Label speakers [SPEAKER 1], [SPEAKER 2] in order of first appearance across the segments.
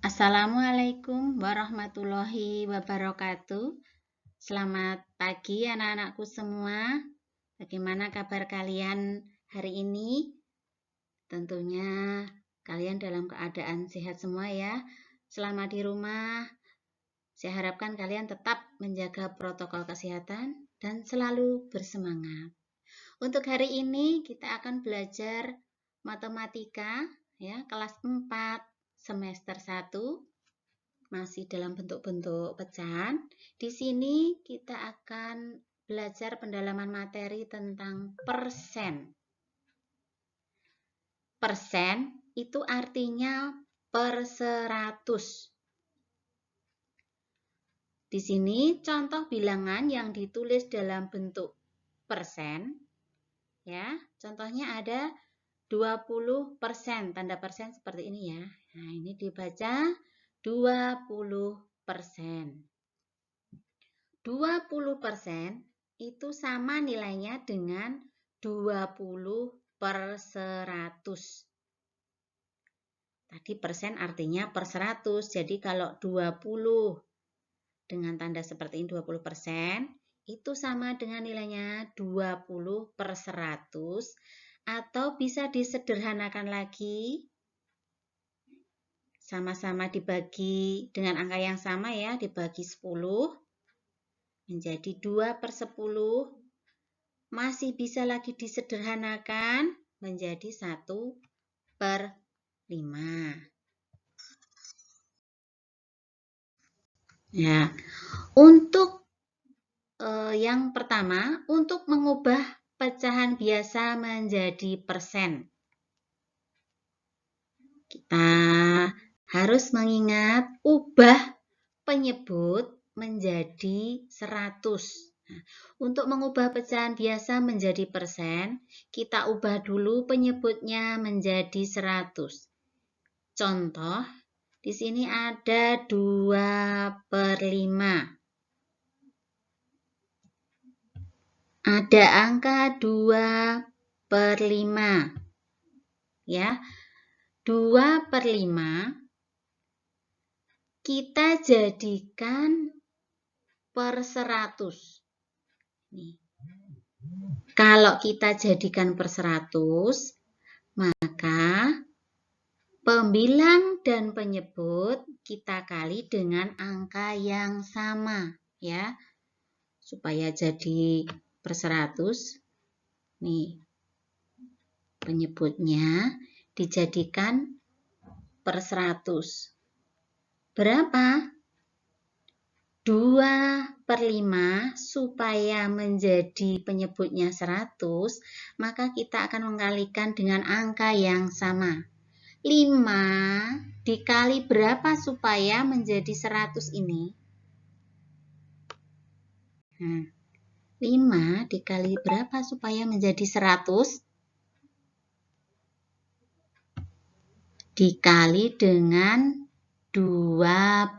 [SPEAKER 1] Assalamualaikum warahmatullahi wabarakatuh. Selamat pagi anak-anakku semua. Bagaimana kabar kalian hari ini? Tentunya kalian dalam keadaan sehat semua ya. Selama di rumah, saya harapkan kalian tetap menjaga protokol kesehatan dan selalu bersemangat. Untuk hari ini kita akan belajar matematika ya, kelas 4 semester 1. Masih dalam bentuk-bentuk pecahan. Di sini kita akan belajar pendalaman materi tentang persen. Persen itu artinya per 100. Di sini contoh bilangan yang ditulis dalam bentuk persen. Ya, contohnya ada 20%, tanda persen seperti ini ya. Nah, ini dibaca 20%. 20% itu sama nilainya dengan 20 per 100. Tadi persen artinya per 100. Jadi kalau 20 dengan tanda seperti ini 20%, itu sama dengan nilainya 20 per 100. Atau bisa disederhanakan lagi, sama-sama dibagi dengan angka yang sama ya, dibagi 10. Menjadi 2 per 10, masih bisa lagi disederhanakan menjadi 1 per 5. Ya, untuk yang pertama, untuk mengubah pecahan biasa menjadi persen. Kita harus mengingat ubah penyebut menjadi 100. Nah, untuk mengubah pecahan biasa menjadi persen, kita ubah dulu penyebutnya menjadi 100. Contoh, di sini ada 2 per 5. Ada angka 2 per 5. Ya, 2 per 5 kita jadikan per 100. Nih. Kalau kita jadikan per 100, maka pembilang dan penyebut kita kali dengan angka yang sama ya. Supaya jadi per 100. Nih. Penyebutnya dijadikan per 100. Berapa? 2 per 5 supaya menjadi penyebutnya 100, maka kita akan mengalikan dengan angka yang sama. 5 dikali berapa supaya menjadi 100 ini? Nah, 5 dikali berapa supaya menjadi 100? Dikali dengan 20.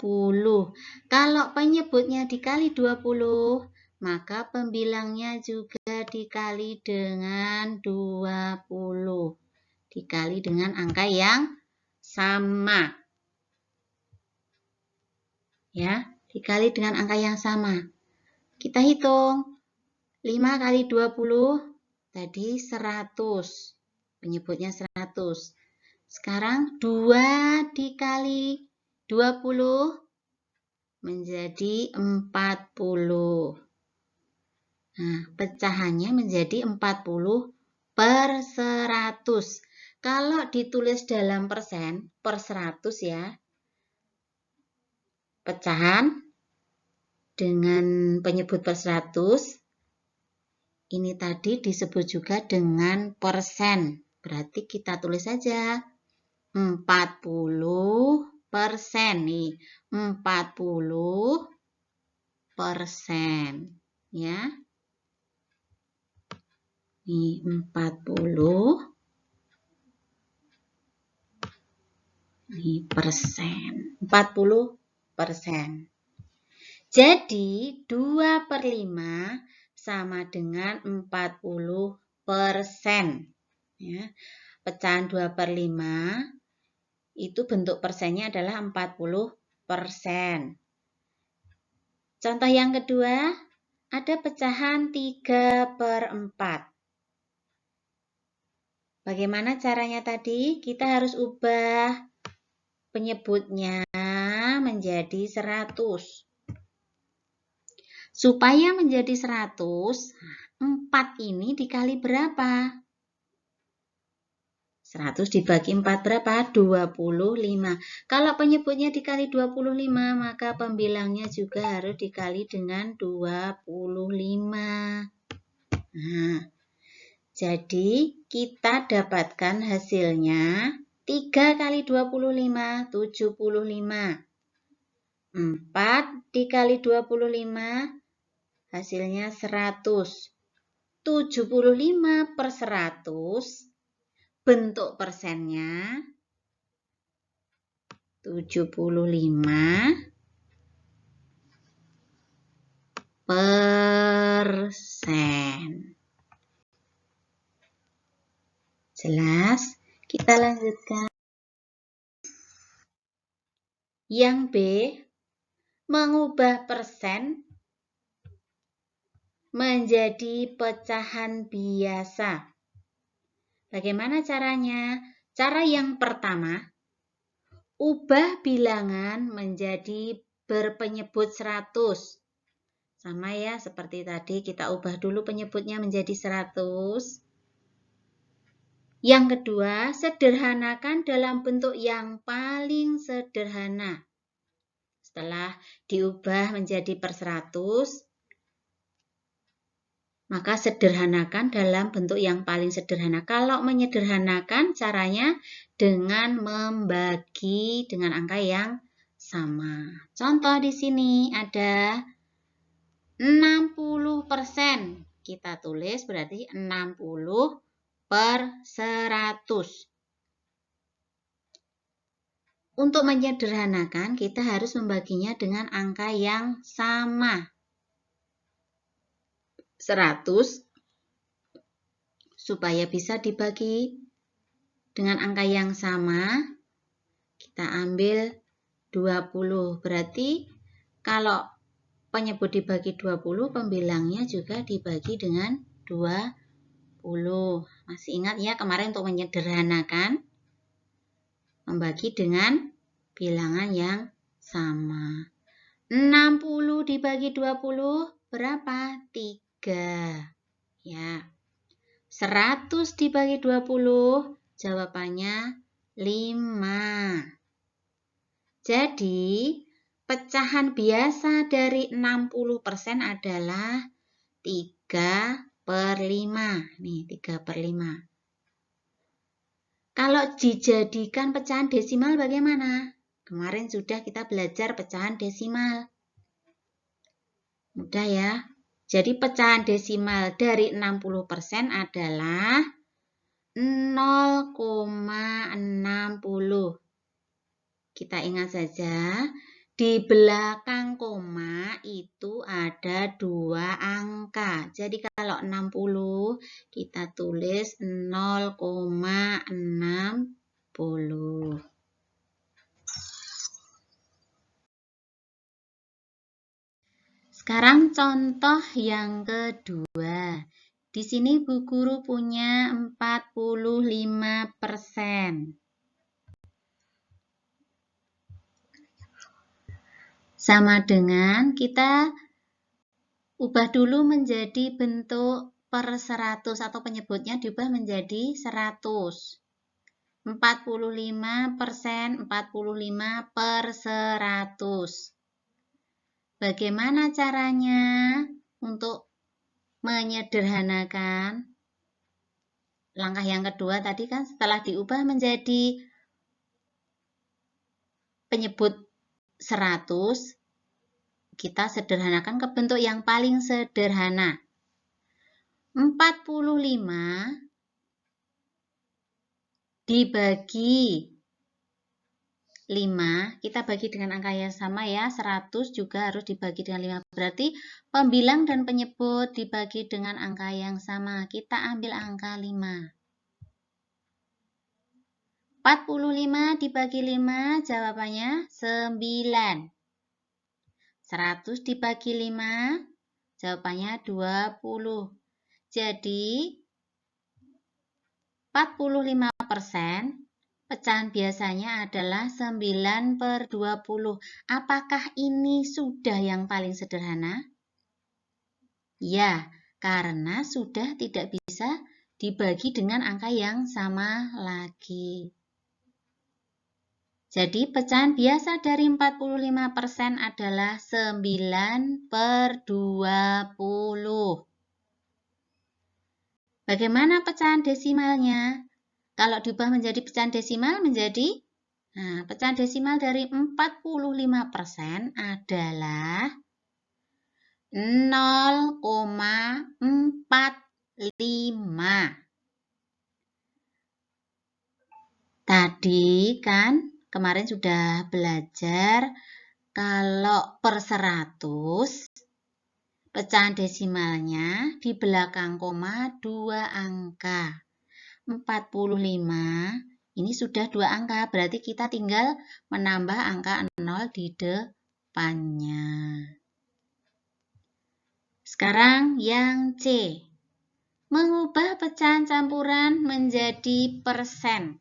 [SPEAKER 1] Kalau penyebutnya dikali 20, maka pembilangnya juga dikali dengan 20. Dikali dengan angka yang sama. Ya, dikali dengan angka yang sama. Kita hitung. 5 kali 20 tadi 100. Penyebutnya 100. Sekarang 2 dikali 20 menjadi 40. Nah, pecahannya menjadi 40 per 100. Kalau ditulis dalam persen, per 100 ya. Pecahan dengan penyebut per 100. Ini tadi disebut juga dengan persen. Berarti kita tulis saja 40 persen nih, 40 persen ya. Nih 40 nih persen, 40 persen. Jadi 2 per 5 sama dengan 40 persen ya. Pecahan 2 per 5 Itu bentuk persennya adalah 40%. Contoh yang kedua, ada pecahan 3/4. Bagaimana caranya tadi? Kita harus ubah penyebutnya menjadi 100. Supaya menjadi 100, 4 ini dikali berapa? 100 dibagi 4 berapa? 25. Kalau penyebutnya dikali 25, maka pembilangnya juga harus dikali dengan 25. Nah, jadi kita dapatkan hasilnya 3 kali 25, 75. 4 dikali 25, hasilnya 100. 75/100, bentuk persennya 75%. Jelas? Kita lanjutkan. Yang B, mengubah persen menjadi pecahan biasa. Bagaimana caranya? Cara yang pertama, ubah bilangan menjadi berpenyebut 100. Sama ya, seperti tadi kita ubah dulu penyebutnya menjadi 100. Yang kedua, sederhanakan dalam bentuk yang paling sederhana. Setelah diubah menjadi per 100, maka sederhanakan dalam bentuk yang paling sederhana. Kalau menyederhanakan caranya dengan membagi dengan angka yang sama. Contoh di sini ada 60%. Kita tulis berarti 60/100. Untuk menyederhanakan, kita harus membaginya dengan angka yang sama. 100 supaya bisa dibagi dengan angka yang sama, kita ambil 20. Berarti kalau penyebut dibagi 20, pembilangnya juga dibagi dengan 20. Masih ingat ya kemarin untuk menyederhanakan, membagi dengan bilangan yang sama. 60 dibagi 20 berapa? 3. Ya. 100 dibagi 20, jawabannya 5. Jadi, pecahan biasa dari 60% adalah 3/5. Nih, 3/5. Kalau dijadikan pecahan desimal bagaimana? Kemarin sudah kita belajar pecahan desimal. Mudah ya. Jadi pecahan desimal dari 60% adalah 0,60. Kita ingat saja, di belakang koma itu ada 2 angka. Jadi kalau 60 kita tulis 0,60. Sekarang contoh yang kedua. Di sini Bu Guru punya 45%. Sama dengan kita ubah dulu menjadi bentuk per 100 atau penyebutnya diubah menjadi 100. 45%, 45/100. Bagaimana caranya untuk menyederhanakan? Langkah yang kedua tadi kan setelah diubah menjadi penyebut 100, kita sederhanakan ke bentuk yang paling sederhana. 45 dibagi 5, kita bagi dengan angka yang sama ya, 100 juga harus dibagi dengan 5. Berarti pembilang dan penyebut dibagi dengan angka yang sama. Kita ambil angka 5. 45 dibagi 5, jawabannya 9. 100 dibagi 5, jawabannya 20. Jadi, 45% pecahan biasanya adalah 9/20. Apakah ini sudah yang paling sederhana? Ya, karena sudah tidak bisa dibagi dengan angka yang sama lagi. Jadi pecahan biasa dari 45% adalah 9/20. Bagaimana pecahan desimalnya? Kalau diubah menjadi pecahan desimal menjadi, pecahan desimal dari 45% adalah 0,45. Tadi kan kemarin sudah belajar kalau per 100 pecahan desimalnya di belakang koma 2 angka. 45 ini sudah 2 angka, berarti kita tinggal menambah angka 0 di depannya. Sekarang yang C. Mengubah pecahan campuran menjadi persen.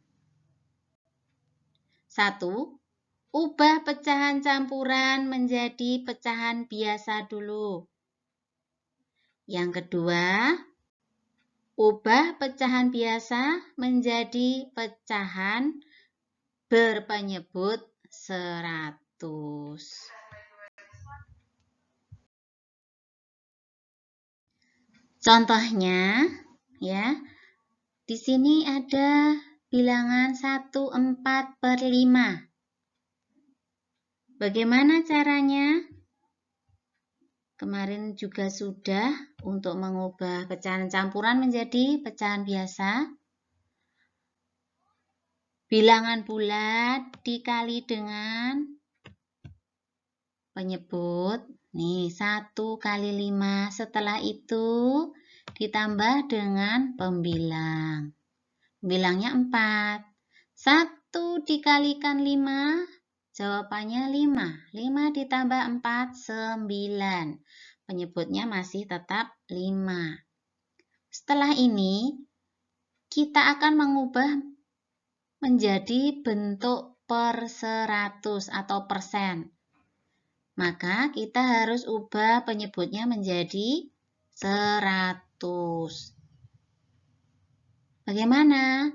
[SPEAKER 1] 1. Ubah pecahan campuran menjadi pecahan biasa dulu. Yang kedua, ubah pecahan biasa menjadi pecahan berpenyebut 100. Contohnya, ya, di sini ada bilangan 1/4/5. Bagaimana caranya? Kemarin juga sudah untuk mengubah pecahan campuran menjadi pecahan biasa. Bilangan bulat dikali dengan penyebut. Nih, 1 kali 5. Setelah itu ditambah dengan pembilang. Pembilangnya 4. 1 dikalikan 5. Jawabannya 5. 5 ditambah 4, 9. Penyebutnya masih tetap 5. Setelah ini, kita akan mengubah menjadi bentuk per 100 atau persen. Maka kita harus ubah penyebutnya menjadi 100. Bagaimana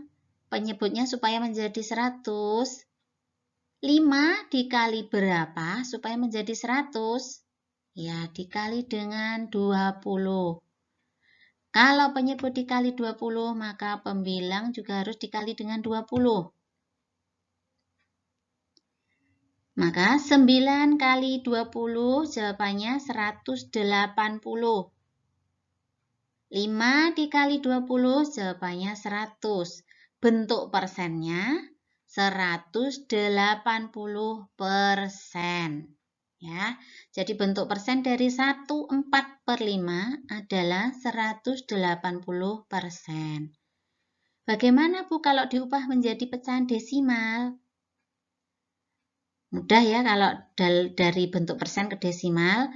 [SPEAKER 1] penyebutnya supaya menjadi 100? 5 dikali berapa supaya menjadi 100? Ya, dikali dengan 20. Kalau penyebut dikali 20, maka pembilang juga harus dikali dengan 20. Maka 9 kali 20 jawabannya 180. 5 dikali 20 jawabannya 100. Bentuk persennya 180%. Ya, jadi bentuk persen dari 1/4/5 adalah 180%. Bagaimana Bu kalau diubah menjadi pecahan desimal? Mudah ya kalau dari bentuk persen ke desimal.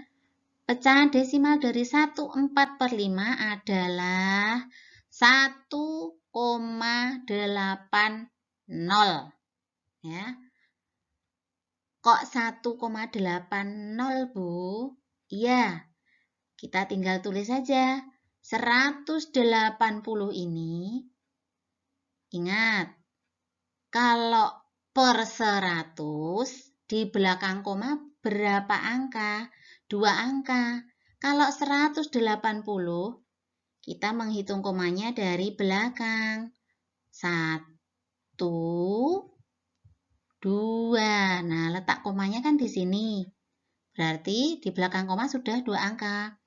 [SPEAKER 1] Pecahan desimal dari 1/4/5 adalah 1,80. Ya. Kok 1,80 Bu? Iya, kita tinggal tulis saja. 180 ini, ingat, kalau per 100 di belakang koma berapa angka? 2 angka. Kalau 180, kita menghitung komanya dari belakang. 1, 2. Nah, letak komanya kan di sini. Berarti di belakang koma sudah 2 angka.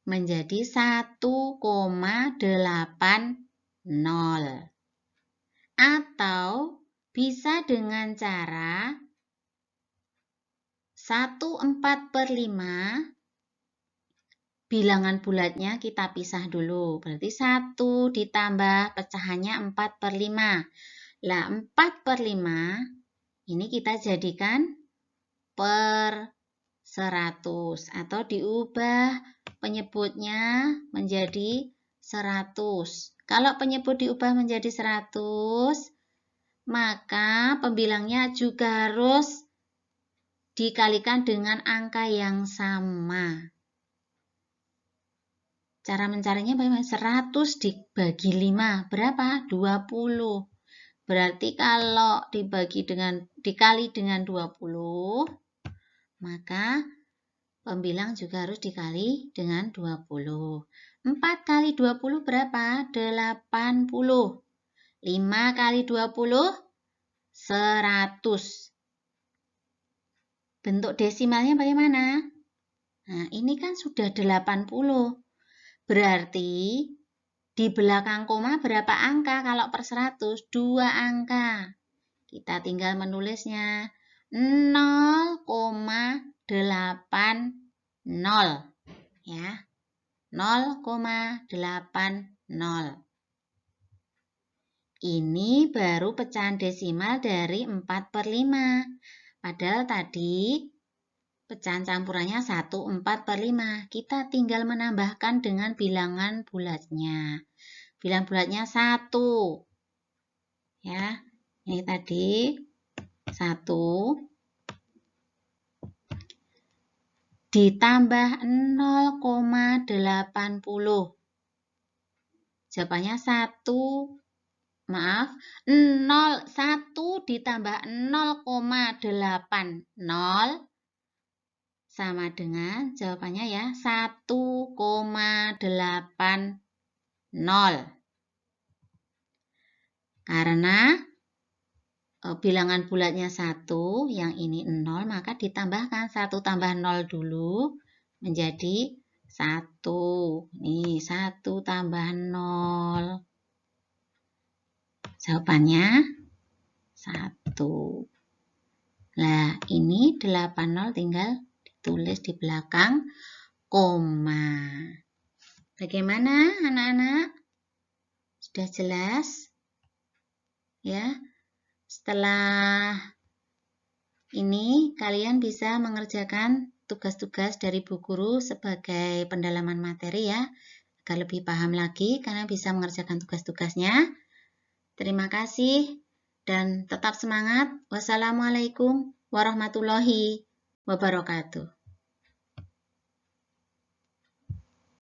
[SPEAKER 1] Menjadi 1,80. Atau bisa dengan cara 1/4/5. Bilangan bulatnya kita pisah dulu. Berarti 1 ditambah pecahannya 4/5. Lah 4/5 ini kita jadikan per 100 atau diubah penyebutnya menjadi 100. Kalau penyebut diubah menjadi 100, maka pembilangnya juga harus dikalikan dengan angka yang sama. Cara mencarinya bagaimana? 100 dibagi 5, berapa? 20. Berarti kalau dikali dengan 20, maka pembilang juga harus dikali dengan 20. 4 kali 20 berapa? 80. 5 kali 20, 100. Bentuk desimalnya bagaimana? Nah, ini kan sudah 80. Berarti di belakang koma berapa angka kalau per 100? 2 angka. Kita tinggal menulisnya 0,80 ya. 0,80. Ini baru pecahan desimal dari 4/5. Padahal tadi pecahan campurannya 1/4/5. Kita tinggal menambahkan dengan bilangan bulatnya. Bilangan bulatnya 1. Ya. Ini tadi 1 ditambah 0,80. Jawabannya 1 ditambah 0,80 sama dengan jawabannya ya 1,80. Karena bilangan bulatnya 1, yang ini 0, maka ditambahkan 1 tambah 0 dulu menjadi 1. Nih, 1 tambah 0. Jawabannya 1. Nah, ini 80 tinggal ditulis di belakang koma. Bagaimana anak-anak? Sudah jelas? Ya. Setelah ini kalian bisa mengerjakan tugas-tugas dari Bu Guru sebagai pendalaman materi ya. Agar lebih paham lagi karena bisa mengerjakan tugas-tugasnya. Terima kasih dan tetap semangat. Wassalamualaikum warahmatullahi wabarakatuh.